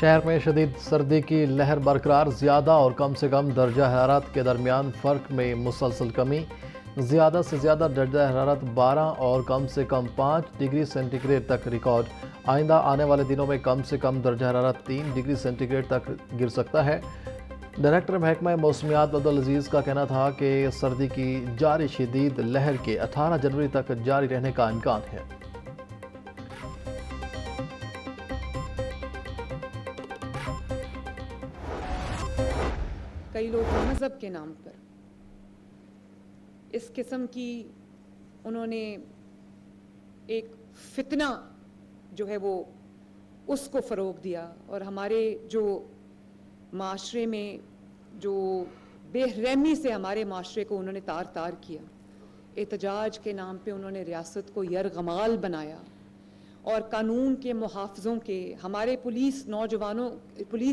शहर में शदीद सर्दी की लहर बरकरार, ज़्यादा और कम से कम दर्जा हरारत के दरमियान फ़र्क में मुसलसल कमी। ज़्यादा से ज़्यादा दर्जा हरारत 12 और कम से कम 5 डिग्री सेंटीग्रेड तक रिकॉर्ड। आइंदा आने वाले दिनों में कम से कम दर्जा हरारत 3 डिग्री सेंटीग्रेड तक गिर सकता है। डायरेक्टर महकमा मौसमियात अब्दुल अजीज़ का कहना था कि सर्दी की जारी शदीद लहर के 18 जनवरी तक जारी रहने का इम्कान है। कई लोग मज़हब के नाम पर इस किस्म की उन्होंने एक फितना जो है वो उसको फ़रोग दिया और हमारे जो माशरे में जो बेरहमी से हमारे माशरे को उन्होंने तार तार किया। एहतजाज के नाम पे उन्होंने रियासत को यरगमाल बनाया और कानून के मुहाफ़िज़ों के हमारे पुलिस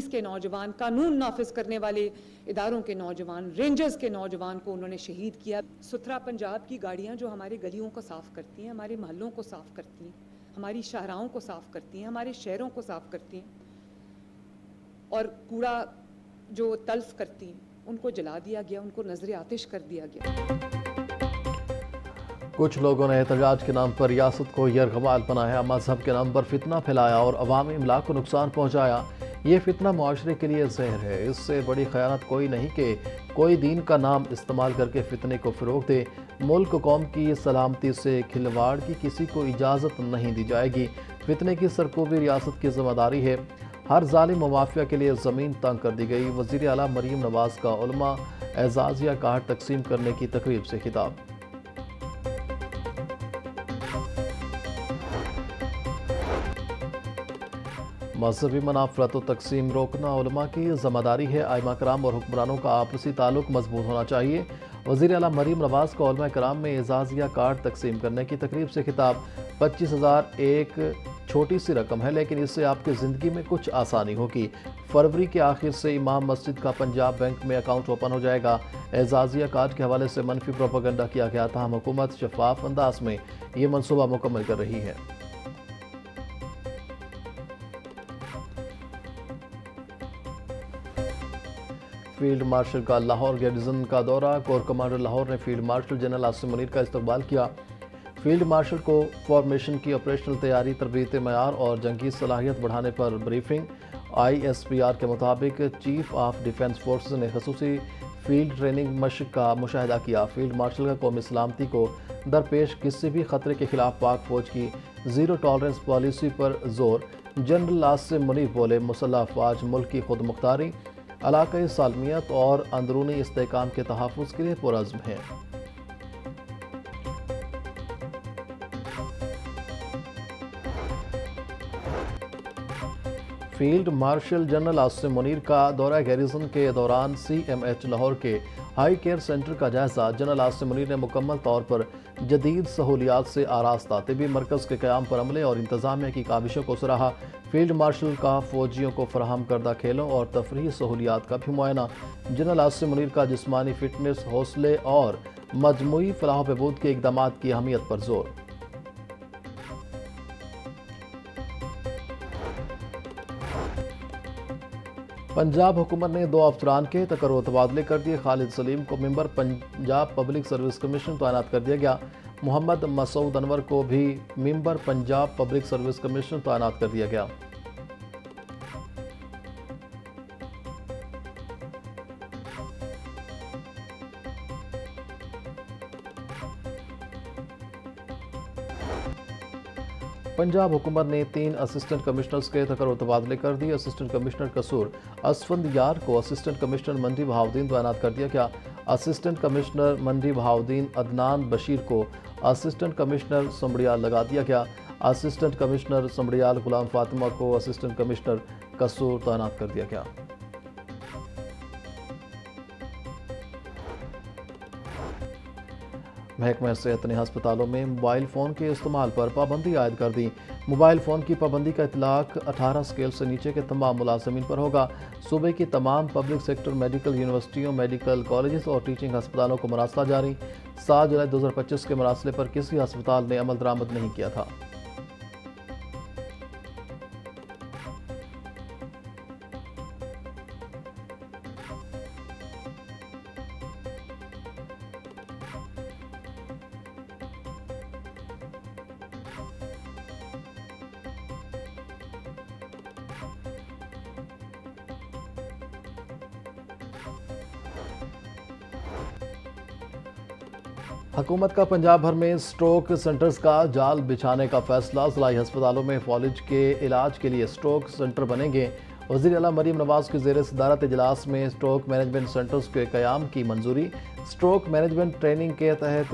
के नौजवान, कानून नाफिज करने वाले इदारों के नौजवान, रेंजर्स के नौजवान को उन्होंने शहीद किया। सुथरा पंजाब की गाड़ियाँ जो हमारे गलियों को साफ़ करती हैं, हमारे महलों को साफ़ करती हैं, हमारी शाहराहों को साफ़ करती हैं, हमारे शहरों को साफ़ करती हैं और कूड़ा जो तल्फ करती हैं उनको जला दिया गया, उनको नजर आतिश कर दिया गया। कुछ लोगों ने एहतजाज के नाम पर रियासत को यरगमाल बनाया, मजहब के नाम पर फितना फैलाया और अवामी इमलाक को नुकसान पहुँचाया। ये फितना मुआशरे के लिए जहर है। इससे बड़ी खयानत कोई नहीं कि कोई दीन का नाम इस्तेमाल करके फितने को फ़रोग दे। मुल्क कौम की सलामती से खिलवाड़ की किसी को इजाज़त नहीं दी जाएगी। फितने की सरकूबी रियासत की जिम्मेदारी है। हर जालिम व माफिया के लिए ज़मीन तंग कर दी गई। वज़ीर आला मरीम नवाज़ का उलमा एजाज़िया कार्ड तकसीम करने की तकरीब से खिताब। मजहबी मनाफरत व तकसीम रोकना उलमा की ज़िम्मेदारी है। आइमा कराम और हुक्मरानों का आपसी ताल्लुक मजबूत होना चाहिए। वज़ीर आला मरीम नवाज़ का उलमा कराम में एजाज़िया कार्ड तकसीम करने की तकरीब से खिताब। 25,000 एक छोटी सी रकम है, लेकिन इससे आपकी ज़िंदगी में कुछ आसानी होगी। फरवरी के आखिर से इमाम मस्जिद का पंजाब बैंक में अकाउंट ओपन हो जाएगा। एजाज़िया कार्ड के हवाले से मनफी प्रोपेगेंडा किया गया था। हुकूमत शफाफ अंदाज में ये मनसूबा मुकम्मल कर रही है। फील्ड मार्शल का लाहौर गैरिजन का दौरा। कोर कमांडर लाहौर ने field marshal general Asim Munir का इस्तकबाल किया। फील्ड मार्शल को फॉर्मेशन की ऑपरेशनल तैयारी, तरबीत मयार और जंगी सलाहियत बढ़ाने पर ब्रीफिंग। ISPR के मुताबिक चीफ ऑफ डिफेंस फोर्सेस ने खसूसी फील्ड ट्रेनिंग मशक का मुशाहिदा किया। फील्ड मार्शल का कौमी सलामती को दरपेश किसी भी खतरे के खिलाफ पाक फौज की ज़ीरो टॉलरेंस पॉलिसी पर जोर। जनरल आसिम मुनीर बोले, मुसल्लह अफवाज मुल्क की खुद मुख्तारी, इलाकाई सालमियत और अंदरूनी इस्तेहकाम के तहफ़्फ़ुज़ के लिए पुरज़्म है। Field marshal general Asim Munir का दौरा गैरिजन के दौरान CMH लाहौर के हाई केयर सेंटर का जायजा। जनरल आसिम मुनीर ने मुकम्मल तौर पर जदीद सहूलियात से आरास्ता तिबी मरकज़ के क़याम पर अमले और इंतज़ामिया की काविशों को सराहा। फील्ड मार्शल का फ़ौजियों को फराहम करदा खेलों और तफरीही सहूलियात का भी मुआयना। जनरल आसिम मुनीर का जिस्मानी फिटनेस, हौसले और मजमूई फलाह बहबूद के इक़दाम की अहमियत पर जोर। पंजाब हुकूमत ने 2 अफसरान के तकर्रो तबादले कर दिए। खालिद सलीम को member Punjab public service commission तैनात कर दिया गया। मोहम्मद मसूद अनवर को भी member Punjab public service commission तैनात कर दिया गया। पंजाब हुकूमत ने 3 असिस्टेंट कमिश्नर्स के तकर्रो तबादले कर दिए। असिस्टेंट कमिश्नर कसूर असफंद यार को असिस्टेंट कमिश्नर मंडी बहाउद्दीन तैनात कर दिया गया। असिस्टेंट कमिश्नर मंडी बहाउद्दीन अदनान बशीर को असिस्टेंट कमिश्नर समड़ियाल लगा दिया गया। असिस्टेंट कमिश्नर समड़ियाल गुलाम फातिमा को असिस्टेंट कमिश्नर कसूर तैनात कर दिया गया। महकमा सेहत ने अस्पतालों में मोबाइल फ़ोन के इस्तेमाल पर पाबंदी आयद कर दी। मोबाइल फ़ोन की पाबंदी का इतलाक 18 स्केल से नीचे के तमाम मुलाजमीन पर होगा। सूबे की तमाम पब्लिक सेक्टर मेडिकल यूनिवर्सिटियों, मेडिकल कॉलेज और टीचिंग अस्पतालों को मरासला जारी। 7 जुलाई 2025 के मरासले पर किसी अस्पताल ने अमल दरामद नहीं किया था। हुकूमत का पंजाब भर में स्ट्रोक सेंटर्स का जाल बिछाने का फैसला। ज़िलाई अस्पतालों में फॉलिज के इलाज के लिए स्ट्रोक सेंटर बनेंगे। वज़ीर आला मरीम नवाज की ज़ेर सदारत इजलास में स्ट्रोक मैनेजमेंट सेंटर्स के क़याम की मंजूरी। स्ट्रोक मैनेजमेंट ट्रेनिंग के तहत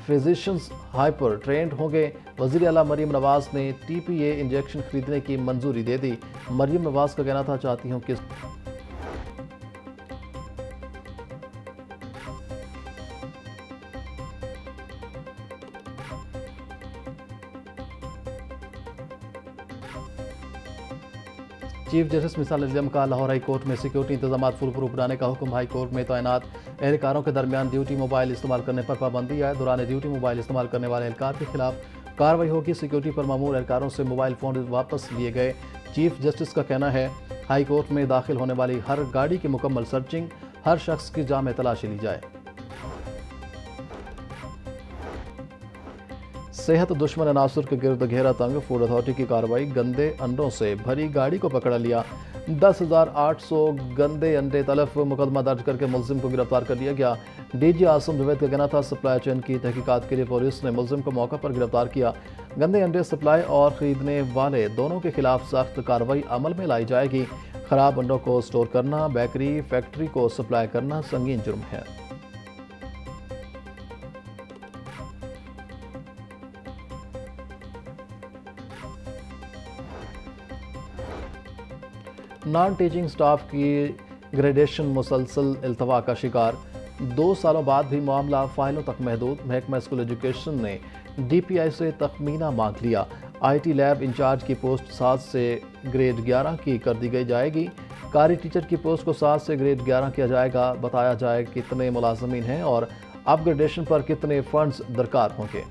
फिजिशियंस हाइपर ट्रेंड होंगे। वज़ीर आला मरीम नवाज ने TPA इंजेक्शन खरीदने की मंजूरी दे दी। मरीम नवाज का कहना था, चाहती हूँ कि चीफ जस्टिस मिसाल इल्ज़ाम का लाहौर हाई कोर्ट में सिक्योरिटी इंतजाम फुल बनाने का हुक्म। हाई कोर्ट में तैनात एहलकारों के दरमियान ड्यूटी मोबाइल इस्तेमाल करने पर पाबंदी है। दौरान ड्यूटी मोबाइल इस्तेमाल करने वाले एहलकार के खिलाफ कार्रवाई होगी। सिक्योरिटी पर मामूर एहलकारों से मोबाइल फ़ोन वापस लिए गए। चीफ जस्टिस का कहना है, हाई कोर्ट में दाखिल होने वाली हर गाड़ी की मुकम्मल सर्चिंग, हर शख्स की जामे तलाशी ली जाए। सेहत दुश्मन अनासर के गिरद घेरा तंग। फूड अथॉरिटी की कार्रवाई। गंदे अंडों से भरी गाड़ी को पकड़ा लिया। 10,800 गंदे अंडे तलफ। मुकदमा दर्ज करके मुलजिम को गिरफ्तार कर लिया गया। DG आसम जवेद का कहना था, सप्लाई चेन की तहकीकात के लिए पुलिस ने मुलजिम को मौका पर गिरफ्तार किया। गंदे अंडे सप्लाई और खरीदने वाले दोनों के खिलाफ सख्त कार्रवाई अमल में लाई जाएगी। खराब अंडों को स्टोर करना, बेकरी फैक्ट्री को सप्लाई करना संगीन जुर्म है। नॉन टीचिंग स्टाफ की ग्रेडेशन मुसलसल इल्तवा का शिकार। 2 सालों बाद भी मामला फाइलों तक महदूद। महकमा स्कूल एजुकेशन ने DPI से तखमीना मांग लिया। IT लैब इंचार्ज की पोस्ट 7 से ग्रेड 11 की कर दी गई जाएगी। कारी टीचर की पोस्ट को 7 से ग्रेड 11 किया जाएगा। बताया जाए कितने मुलाजमीन हैं और अपग्रेडेशन पर कितने फंड्स दरकार होंगे।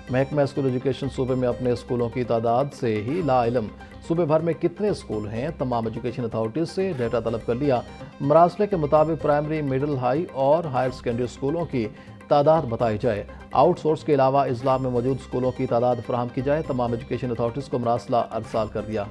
महकमा स्कूल एजुकेशन सूबे में अपने स्कूलों की तादाद से ही लाइलम। सूबे भर में कितने स्कूल हैं, तमाम एजुकेशन अथॉरिटीज से डेटा तलब कर लिया। मरासले के मुताबिक प्राइमरी, मिडिल, हाई और हायर सेकेंडरी स्कूलों की तादाद बताई जाए। आउटसोर्स के अलावा इजला में मौजूद स्कूलों की तादाद फराहम की जाए। तमाम एजुकेशन अथॉरिटीज को मरासला अरसाल कर दिया।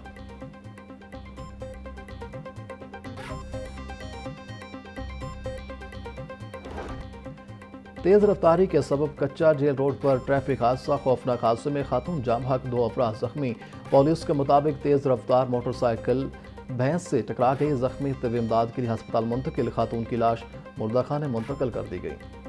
तेज़ रफ्तारी के सबब कच्चा जेल रोड पर ट्रैफिक हादसा। खौफनाक हादसे में खातून जाम हक, 2 अफराद जख्मी। पुलिस के मुताबिक तेज़ रफ्तार मोटरसाइकिल भैंस से टकरा गई। जख्मी तबी इमदाद के लिए अस्पताल मुंतकिल। खातून की लाश मुर्दा खाने मुंतकिल कर दी गई।